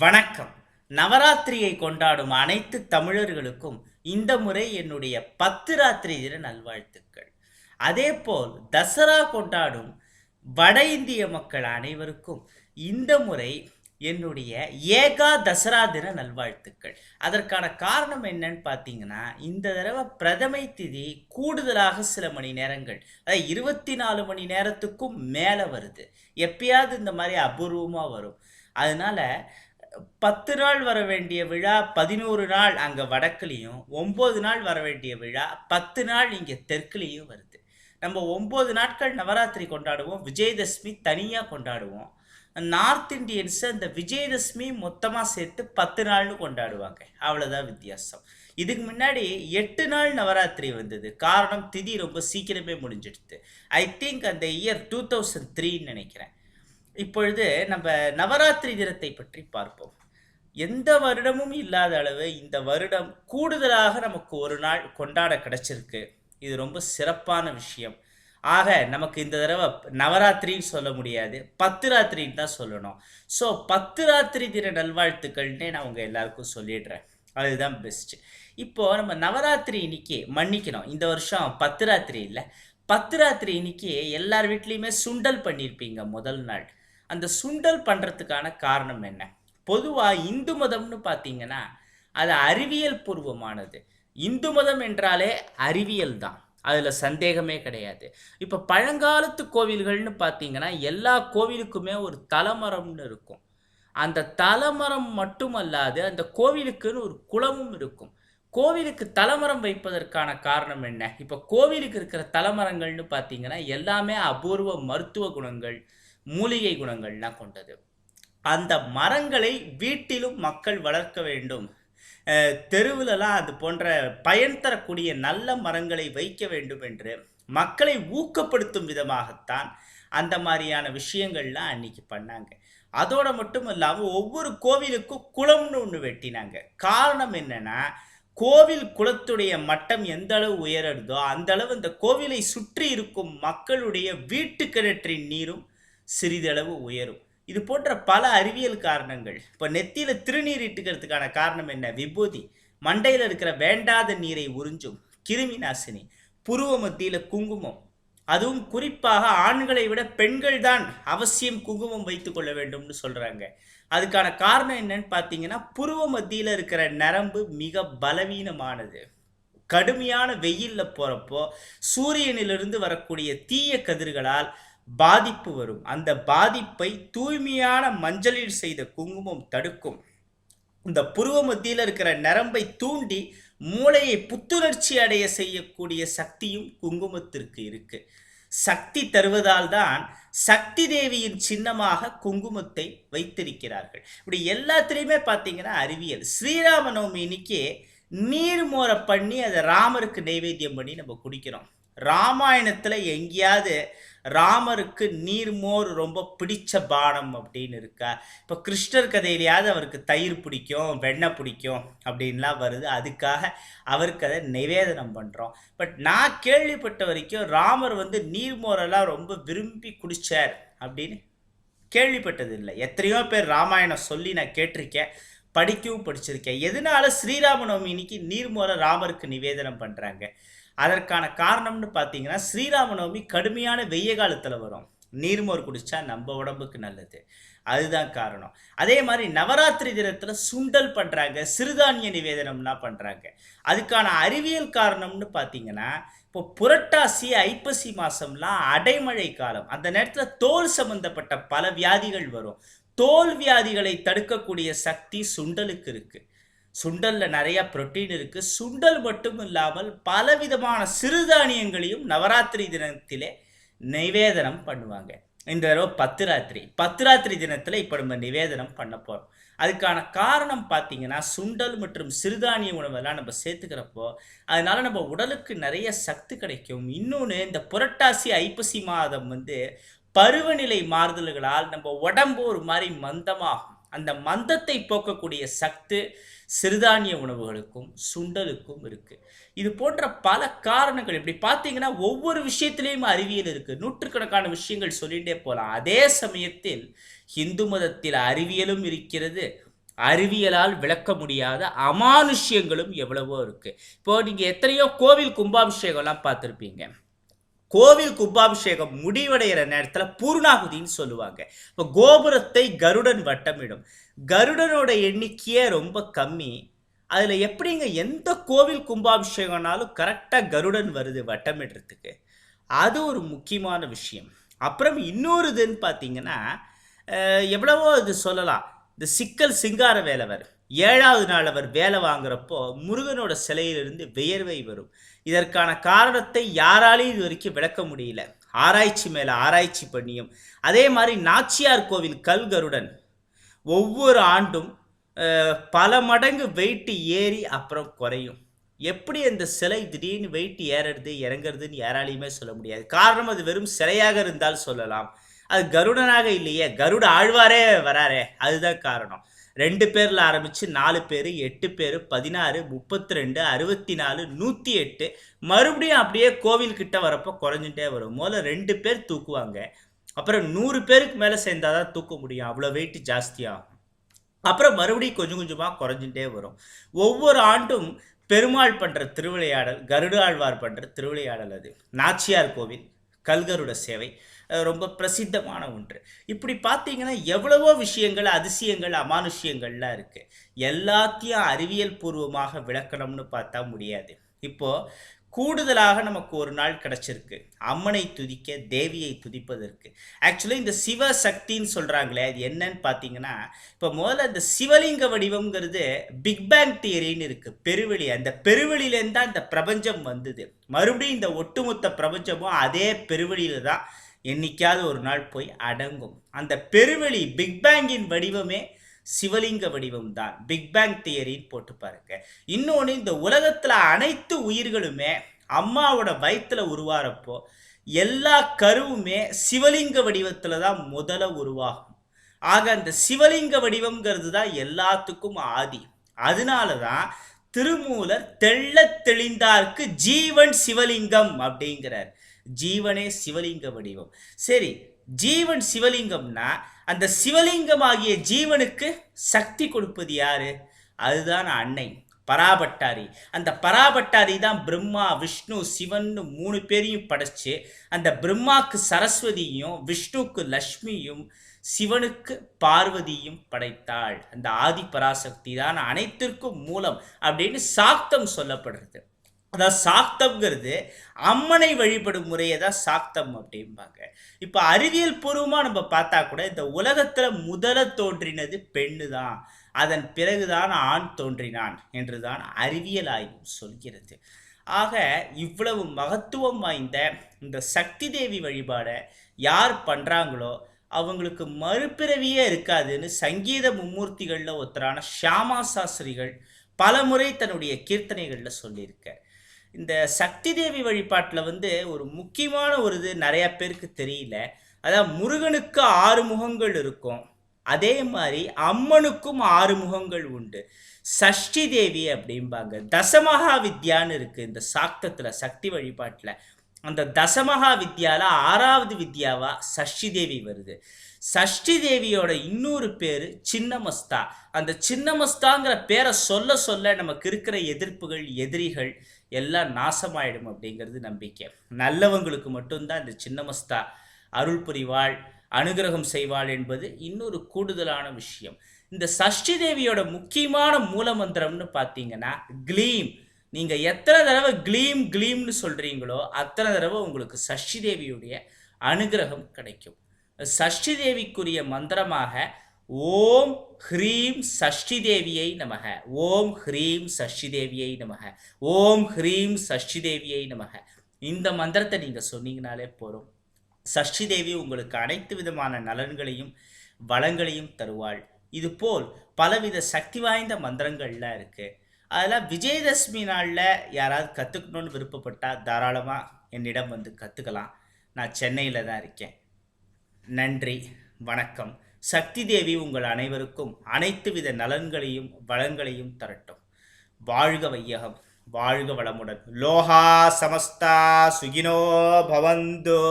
வணக்கம். நவராத்திரியை கொண்டாடும் அனைத்து தமிழர்களுக்கும் இந்த முறை என்னுடைய 10 ராத்திரி தின நல்வாழ்த்துக்கள். அதேபோல் தசரா கொண்டாடும் வட இந்திய மக்கள் அனைவருக்கும் இந்த முறை என்னுடைய ஏகா தசரா தின நல்வாழ்த்துக்கள். அதற்கான காரணம் என்னன்னு பார்த்தீங்கன்னா, இந்த தடவை பிரதமை திதி கூடுதலாக சில மணி நேரங்கள், அதாவது 24 மணி நேரத்துக்கும் மேல வருது. எப்பயாவது இந்த மாதிரி அபூர்வமா வரும். அதனால 10 நாள் வர வேண்டிய விழா 11 நாள் அங்க வடக்குலயும், 9 நாள் வர வேண்டிய விழா 10 நாள் இங்க தெற்குலயும் வருது. நம்ம 9 நாட்கள் நவராத்திரி கொண்டாடுவோம். விஜயதசமி தனியா கொண்டாடுவோம். நார்த் இந்தியன்ஸ் அந்த விஜயதசமி மொத்தமா சேர்த்து 10 நாள்னு கொண்டாடுவாங்க. அவ்வளவுதான் வித்தியாசம். இதுக்கு முன்னாடி 8 நாள் நவராத்திரி வந்தது. காரணம் திதி ரொம்ப சீக்கிரமே முடிஞ்சிடுது. ஐ திங்க் அந்த இயர் 2003ன்னு நினைக்கிறேன். இப்பொழுது நம்ம நவராத்திரி தினத்தை பற்றி பார்ப்போம். எந்த வருடமும் இல்லாத அளவு இந்த வருடம் கூடுதலாக நமக்கு ஒரு நாள் கொண்டாட கிடைச்சிருக்கு. இது ரொம்ப சிறப்பான விஷயம். ஆக நமக்கு இந்த தடவை நவராத்திரின்னு சொல்ல முடியாது, 10 ராத்திரின்னு தான் சொல்லணும். ஸோ 10 ராத்திரி தின நல்வாழ்த்துக்கள்னே நான் உங்கள் எல்லாருக்கும் சொல்லிடுறேன். அதுதான் பெஸ்ட். இப்போ நம்ம நவராத்திரி இன்னைக்கு மன்னிக்கணும், இந்த வருஷம் 10 ராத்திரி இல்லை, 10 ராத்திரி இன்னைக்கு எல்லார் வீட்லேயுமே சுண்டல் பண்ணியிருப்பீங்க முதல் நாள். அந்த சுண்டல் பண்ணுறதுக்கான காரணம் என்ன? பொதுவாக இந்து மதம்னு பார்த்தீங்கன்னா அது அறிவியல் பூர்வமானது. இந்து மதம் என்றாலே அறிவியல் தான், அதில் சந்தேகமே கிடையாது. இப்போ பழங்காலத்து கோவில்கள்னு பார்த்தீங்கன்னா எல்லா கோவிலுக்குமே ஒரு தலமரம்னு இருக்கும். அந்த தலமரம் மட்டுமல்லாது அந்த கோவிலுக்குன்னு ஒரு குளமும் இருக்கும். கோவிலுக்கு தலமரம் வைப்பதற்கான காரணம் என்ன? இப்போ கோவிலுக்கு இருக்கிற தலமரங்கள்னு பார்த்தீங்கன்னா எல்லாமே அபூர்வ மருத்துவ குணங்கள், மூலிகை குணங்கள்லாம் கொண்டது. அந்த மரங்களை வீட்டிலும் மக்கள் வளர்க்க வேண்டும். தெருவிலலாம் அது போன்ற பயன் தரக்கூடிய நல்ல மரங்களை வைக்க வேண்டும் என்று மக்களை ஊக்கப்படுத்தும் விதமாகத்தான் அந்த மாதிரியான விஷயங்கள்லாம் அன்னைக்கு பண்ணாங்க. அதோட மட்டும் இல்லாமல் ஒவ்வொரு கோவிலுக்கும் குளம்னு ஒன்று வெட்டினாங்க. காரணம் என்னன்னா, கோவில் குளத்துடைய மட்டம் எந்த அளவு உயருதோ அந்த அளவு இந்த கோவிலை சுற்றி இருக்கும் மக்களுடைய வீட்டு கிணற்றின் நீரும் சிறிதளவு உயரும். இது போன்ற பல அறிவியல் காரணங்கள். இப்போ நெத்தியில் திருநீர் இட்டுக்கிறதுக்கான காரணம் என்ன? விபூதி. மண்டையில் இருக்கிற வேண்டாத நீரை உறிஞ்சும் கிருமி நாசினி. புருவ மத்தியில் குங்குமம். அதுவும் குறிப்பாக ஆண்களை விட பெண்கள் தான் அவசியம் குங்குமம் வைத்துக் கொள்ள வேண்டும்னு சொல்கிறாங்க. அதுக்கான காரணம் என்னன்னு பார்த்தீங்கன்னா, புருவ மத்தியில் இருக்கிற நரம்பு மிக பலவீனமானது. கடுமையான வெயிலில் போகிறப்போ சூரியனிலிருந்து வரக்கூடிய தீய கதிர்களால் பாதிப்பு வரும். அந்த பாதிப்பை தூய்மையான மஞ்சளில் செய்த குங்குமம் தடுக்கும். இந்த புருவ மத்தியில் இருக்கிற நரம்பை தூண்டி மூளையை புத்துணர்ச்சி அடைய செய்யக்கூடிய சக்தியும் குங்குமத்திற்கு இருக்கு. சக்தி தருவதால் தான் சக்தி தேவியின் சின்னமாக குங்குமத்தை வைத்திருக்கிறார்கள். இப்படி எல்லாத்துலேயுமே பார்த்தீங்கன்னா அறிவியல். ஸ்ரீராம நவமி இன்னைக்கு நீர்மோரை பண்ணி அதை ராமருக்கு நைவேத்தியம் பண்ணி நம்ம குடிக்கிறோம். ராமாயணத்தில் எங்கேயாவது ராமருக்கு நீர்மோர் ரொம்ப பிடிச்ச பானம் அப்படின்னு இருக்கா? இப்போ கிருஷ்ணர் கதையிலையாவது அவருக்கு தயிர் பிடிக்கும், வெண்ணெய் பிடிக்கும் அப்படின்லாம் வருது. அதுக்காக அவருக்கு அதை நிவேதனம் பண்ணுறோம். பட் நான் கேள்விப்பட்ட வரைக்கும் ராமர் நீர்மோரெல்லாம் ரொம்ப விரும்பி குடித்தார் அப்படின்னு கேள்விப்பட்டது இல்லை. எத்தனையோ பேர் ராமாயணம் சொல்லி நான் கேட்டிருக்கேன், படிக்கவும் படிச்சிருக்கேன். எதனால ஸ்ரீராம நவமி இன்னைக்கு நீர்மோரை ராமருக்கு நிவேதனம் பண்ணுறாங்க? அதற்கான காரணம்னு பார்த்தீங்கன்னா, ஸ்ரீராம நவமி கடுமையான வெய்ய காலத்தில் வரும். நீர்மோர் குடித்தா நம்ம உடம்புக்கு நல்லது. அதுதான் காரணம். அதே மாதிரி நவராத்திரி தினத்தில் சுண்டல் பண்ணுறாங்க, சிறுதானிய நிவேதனம்லாம் பண்ணுறாங்க. அதுக்கான அறிவியல் காரணம்னு பார்த்தீங்கன்னா, இப்போ புரட்டாசி ஐப்பசி மாதம்லாம் அடைமழை காலம். அந்த நேரத்தில் தோல் சம்பந்தப்பட்ட பல வியாதிகள் வரும். தோல் வியாதிகளை தடுக்கக்கூடிய சக்தி சுண்டலுக்கு இருக்குது. சுண்டலில் நிறையா புரோட்டீன் இருக்குது. சுண்டல் மட்டும் இல்லாமல் பலவிதமான சிறுதானியங்களையும் நவராத்திரி தினத்திலே நிவேதனம் பண்ணுவாங்க. இந்த தடவை 10 ராத்திரி தினத்தில் இப்போ நம்ம நிவேதனம் பண்ண போகிறோம். அதுக்கான காரணம் பார்த்தீங்கன்னா, சுண்டல் மற்றும் சிறுதானிய உணவெல்லாம் நம்ம சேர்த்துக்கிறப்போ அதனால நம்ம உடலுக்கு நிறைய சக்தி கிடைக்கும். இன்னொன்று, இந்த புரட்டாசி ஐப்பசி மாதம் பருவநிலை மாறுதல்களால் நம்ம உடம்பு ஒரு மாதிரி மந்தமாகும். அந்த மந்தத்தை போக்கக்கூடிய சக்தி சிறுதானிய உணவுகளுக்கும் சுண்டலுக்கும் இருக்குது. இது போன்ற பல காரணங்கள். இப்படி பார்த்தீங்கன்னா ஒவ்வொரு விஷயத்திலையும் அறிவியல் இருக்குது. நூற்றுக்கணக்கான விஷயங்கள் சொல்லிகிட்டே போகலாம். அதே சமயத்தில் இந்து மதத்தில் அறிவியலும் இருக்கிறது, அறிவியலால் விளக்க முடியாத அமானுஷ்யங்களும் எவ்வளவோ இருக்கு. இப்போ நீங்க எத்தனையோ கோவில் கும்பாபிஷேகம்லாம் பார்த்துருப்பீங்க. கோவில் கும்பாபிஷேகம் முடிவடைகிற நேரத்தில் பூர்ணாகுதின்னு சொல்லுவாங்க. இப்போ கோபுரத்தை கருடன் வட்டமிடும். கருடனோட எண்ணிக்கையே ரொம்ப கம்மி. அதில் எப்படிங்க எந்த கோவில் கும்பாபிஷேகம்னாலும் கரெக்டாக கருடன் வருது வட்டமிடுறதுக்கு? அது ஒரு முக்கியமான விஷயம். அப்புறம் இன்னொரு இதுன்னு பார்த்தீங்கன்னா, எவ்வளவோ இது சொல்லலாம். இந்த சிக்கல் சிங்கார வேலவர் 7வது நாள் அவர் வேலை வாங்குறப்போ முருகனோட சிலையிலிருந்து வியர்வை வரும். இதற்கான காரணத்தை யாராலையும் இது வரைக்கும் விளக்க முடியல. ஆராய்ச்சி மேல ஆராய்ச்சி பண்ணியும். அதே மாதிரி நாச்சியார் கோவில் கல்கருடன் ஒவ்வொரு ஆண்டும் பல மடங்கு வெயிட் ஏறி அப்புறம் குறையும். எப்படி அந்த சிலை திடீர்னு வெயிட் ஏறுறது இறங்குறதுன்னு யாராலையுமே சொல்ல முடியாது. காரணம் அது வெறும் சிலையாக இருந்தால் சொல்லலாம். அது கருடனாக இல்லையே, கருட ஆழ்வாரே வராரே, அதுதான் காரணம். 2 பேர்ல ஆரம்பிச்சு 4 பேர், 8 பேர், 16, 32, 64, 108, மறுபடியும் அப்படியே கோவில் கிட்ட வரப்போ குறைஞ்சிட்டே வரும். முதல்ல 2 பேர் தூக்குவாங்க, அப்புறம் 100 பேருக்கு மேலே சேர்ந்தாதான் தூக்க முடியும். அவ்வளோ வெயிட் ஜாஸ்தியாகும். அப்புறம் மறுபடியும் கொஞ்சம் கொஞ்சமாக குறைஞ்சிட்டே வரும். ஒவ்வொரு ஆண்டும் பெருமாள் பண்ற திருவிளையாடல், கருட ஆழ்வார் பண்ற திருவிளையாடல். அது நாச்சியார் கோவில் கல்கருட சேவை ரொம்ப பிரசித்தமான ஒன்று. இப்படி பார்த்தீங்கன்னா எவ்வளவோ விஷயங்கள், அதிசயங்கள், அமானுஷ்யங்கள்லாம் இருக்கு. எல்லாத்தையும் அறிவியல் பூர்வமாக விளக்கணும்னு பார்த்தா முடியாது. இப்போ கூடுதலாக நமக்கு ஒரு நாள் கிடைச்சிருக்கு அம்மனை துதிக்க, தேவியை துதிப்பதற்கு. ஆக்சுவலி இந்த சிவ சக்தின்னு சொல்றாங்களே, அது என்னன்னு பார்த்தீங்கன்னா, இப்போ முதல்ல இந்த சிவலிங்க வடிவம்ங்கிறது பிக் பேங் தியரின்னு இருக்கு, பெருவெளி. அந்த பெருவெளியிலேருந்து தான் இந்த பிரபஞ்சம் வந்தது. மறுபடியும் இந்த ஒட்டுமொத்த பிரபஞ்சமும் அதே பெருவெளியில தான் என்னைக்காவது ஒரு நாள் போய் அடங்கும். அந்த பெருவெளி பிக் பேங்கின் வடிவமே சிவலிங்க வடிவம் தான். பிக் பேங் தியரின்னு போட்டு பாருங்க. இன்னொன்று, இந்த உலகத்துல அனைத்து உயிர்களுமே அம்மாவோட வயிற்றுல உருவாறப்போ எல்லா கருவுமே சிவலிங்க வடிவத்துல தான் முதல்ல உருவாகும். ஆக அந்த சிவலிங்க வடிவம்ங்கிறது தான் எல்லாத்துக்கும் ஆதி. அதனாலதான் திருமூலர் தெள்ள தெளிந்தார்க்கு ஜீவன் சிவலிங்கம் அப்படிங்கிறார். ஜீவனே சிவலிங்க வடிவம். சரி, ஜீவன் சிவலிங்கம்னா அந்த சிவலிங்கம் ஆகிய ஜீவனுக்கு சக்தி கொடுப்பது யாரு? அதுதான் அன்னை பராபட்டாரி. அந்த பராபட்டாரி தான் பிரம்மா, விஷ்ணு, சிவன் 3 பேரையும் படைச்சு, அந்த பிரம்மாக்கு சரஸ்வதியும், விஷ்ணுக்கு லக்ஷ்மியும், சிவனுக்கு பார்வதியும் படைத்தாள். அந்த ஆதி பராசக்தி தான் அனைத்திற்கும் மூலம் அப்படின்னு சாக்தம் சொல்லப்படுறது. அதாவது சாக்தம்ங்கிறது அம்மனை வழிபடும் முறையை தான் சாக்தம் அப்படிம்பாங்க. இப்போ அறிவியல் பூர்வமாக நம்ம பார்த்தா கூட இந்த உலகத்தில் முதல்ல தோன்றினது பெண்ணு தான், அதன் பிறகுதான் ஆண் தோன்றினான் என்றுதான் அறிவியல் ஆய்வு சொல்கிறது. ஆக இவ்வளவு மகத்துவம் வாய்ந்த இந்த சக்தி தேவி வழிபாடை யார் பண்ணுறாங்களோ அவங்களுக்கு மறுபிறவியே இருக்காதுன்னு சங்கீத மும்மூர்த்திகளில் ஒருத்தரான ஷியாமா சாஸ்திரிகள் பல முறை தன்னுடைய கீர்த்தனைகளில் சொல்லியிருக்கார். இந்த சக்தி தேவி வழிபாட்டில் ஒரு முக்கியமான ஒரு இது நிறைய பேருக்கு தெரியல. அதாவது முருகனுக்கு 6 முகங்கள் இருக்கும், அதே மாதிரி அம்மனுக்கும் 6 முகங்கள் உண்டு. சஷ்டி தேவி அப்படிம்பாங்க. தசமகா வித்யான்னு இருக்கு இந்த சாக்தத்தில், சக்தி வழிபாட்டில். அந்த தசமகா வித்யால 6வது வித்யாவா சஷ்டி தேவி வருது. சஷ்டி தேவியோட இன்னொரு பேரு சின்னமஸ்தா. அந்த சின்னமஸ்தாங்கிற பேரை சொல்ல சொல்ல நமக்கு இருக்கிற எதிர்ப்புகள், எதிரிகள் எல்லாம் நாசமாயிடும் அப்படிங்கிறது நம்பிக்கை. நல்லவங்களுக்கு மட்டும்தான் இந்த சின்னமஸ்தா அருள் புரிவாள், அனுகிரகம் செய்வாள் என்பது இன்னொரு கூடுதலான விஷயம். இந்த சஷ்டி தேவியோட முக்கியமான மூலமந்திரம்னு பார்த்தீங்கன்னா க்ளீம். நீங்கள் எத்தனை தடவை க்ளீம் க்ளீம்னு சொல்கிறீங்களோ அத்தனை தடவை உங்களுக்கு சஷ்டி தேவியுடைய அனுகிரகம் கிடைக்கும். சஷ்டி தேவிக்குரிய மந்திரமாக ஓம் ஹ்ரீம் சஷ்டி தேவியை நமக, ஓம் ஹ்ரீம் சஷ்டி தேவியை நமக, ஓம் ஹ்ரீம் சஷ்டி தேவியை நமக. இந்த மந்திரத்தை நீங்கள் சொன்னீங்கனாலே போதும். சஷ்டி தேவி உங்களுக்கு அனைத்து விதமான நலன்களையும் வளங்களையும் தருவாள். இதுபோல் பலவித சக்தி வாய்ந்த மந்திரங்கள்லாம் இருக்குது. அதெல்லாம் விஜயதசமி நாளில் யாராவது கற்றுக்கணுன்னு விருப்பப்பட்டால் தாராளமாக என்னிடம் கற்றுக்கலாம். நான் சென்னையில் தான் இருக்கேன். நன்றி, வணக்கம். சக்தி தேவி உங்கள் அனைவருக்கும் அனைத்து வித நலன்களையும் வளங்களையும் தரட்டும். வாழ்க வையகம், வாழ்க வளமுடன். லோகா சமஸ்தா சுகினோ பவந்தோ.